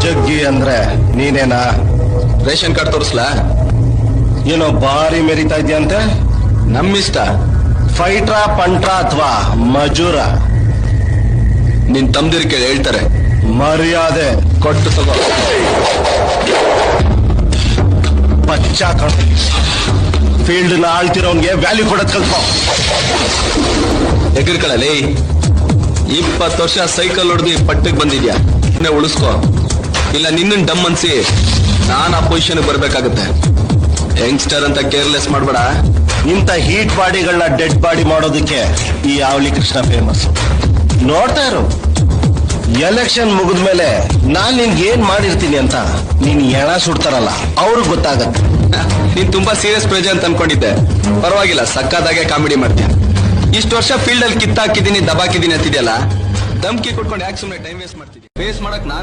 ಜಗ್ಗಿ ಅಂದ್ರೆ ನೀನೇನಾ? ರೇಷನ್ ಕಾರ್ಡ್ ತೋರಿಸ್ಲಾ? ಏನೋ ಬಾರಿ ಮೆರಿತಾ ಇದೆಯಂತೆ. ನಮ್ಮಿಷ್ಟ. ಫೈಟ್ರಾ, ಪಂಟ್ರಾ ಅಥವಾ ಮಜೂರ? ನಿನ್ ತಮ್ದಿರ್ ಕೇಳಿ ಹೇಳ್ತಾರೆ. ಮರ್ಯಾದೆ ಕೊಟ್ಟು ತಗೋ. ಬಚ್ಚ ಕಣ. ಫೀಲ್ಡ್ ನ ಆಳ್ತಿರೋನ್ಗೆ ವ್ಯಾಲ್ಯೂ ಕೊಡೋದ್ ಕಲ್ಪೋ. ಎಗರ್ಕೊಳ್ಳಲಿ. 20 ವರ್ಷ ಸೈಕಲ್ ಹೊಡೆದು ಪಟ್ಟಕ್ಕೆ ಬಂದಿದ್ಯಾ, ಉಳಿಸ್ಕೋ. ಇಲ್ಲ ನಿನ್ನ ಡಮ್ ಅನ್ಸಿ ನಾನ್ ಆ ಪೊಸಿಷನ್ ಬರ್ಬೇಕಾಗತ್ತೆ. ಯಂಗ್ಸ್ಟರ್ ಅಂತ ಕೇರ್ಲೆಸ್ ಮಾಡ್ಬೇಡ. ಇಂಥ ಹೀಟ್ ಬಾಡಿಗಳನ್ನ ಡೆಡ್ ಬಾಡಿ ಮಾಡೋದಕ್ಕೆ ಈ ಯಾವಳಿ ಕೃಷ್ಣ ಫೇಮಸ್. ನೋಡ್ತಾ ಇರು, ಎಲೆಕ್ಷನ್ ಮುಗಿದ್ಮೇಲೆ ನಾನ್ ನಿನ್ಗೆ ಏನ್ ಮಾಡಿರ್ತೀನಿ ಅಂತ ನೀನ್ ಎಣ ಸುಡ್ತಾರಲ್ಲ ಅವ್ರಿಗೆ ಗೊತ್ತಾಗತ್ತೆ. ನೀನ್ ತುಂಬಾ ಸೀರಿಯಸ್ ಪ್ರಜೆ ಅಂತ ಅನ್ಕೊಂಡಿದ್ದೆ. ಪರವಾಗಿಲ್ಲ, ಸಕ್ಕದಾಗೆ ಕಾಮಿಡಿ ಮಾಡ್ತೀಯ. ಇಷ್ಟು ವರ್ಷ ಫೀಲ್ಡ್ ಅಲ್ಲಿ ಕಿತ್ತಾಕಿದ್ದೀನಿ, ದಬಾಕಿದ್ದೀನಿ ಅಂತಿದ್ಯಲ್ಲ, ಧಮ್ಕಿ ಕೊಟ್ಕೊಂಡು ಯಾಕೆ ಸುಮ್ಮನೆ ಟೈಮ್ ವೇಸ್ಟ್ ಮಾಡ್ತಿದ್ದೆ? ಫೇಸ್ ಮಾಡಕ್ ನಾನ್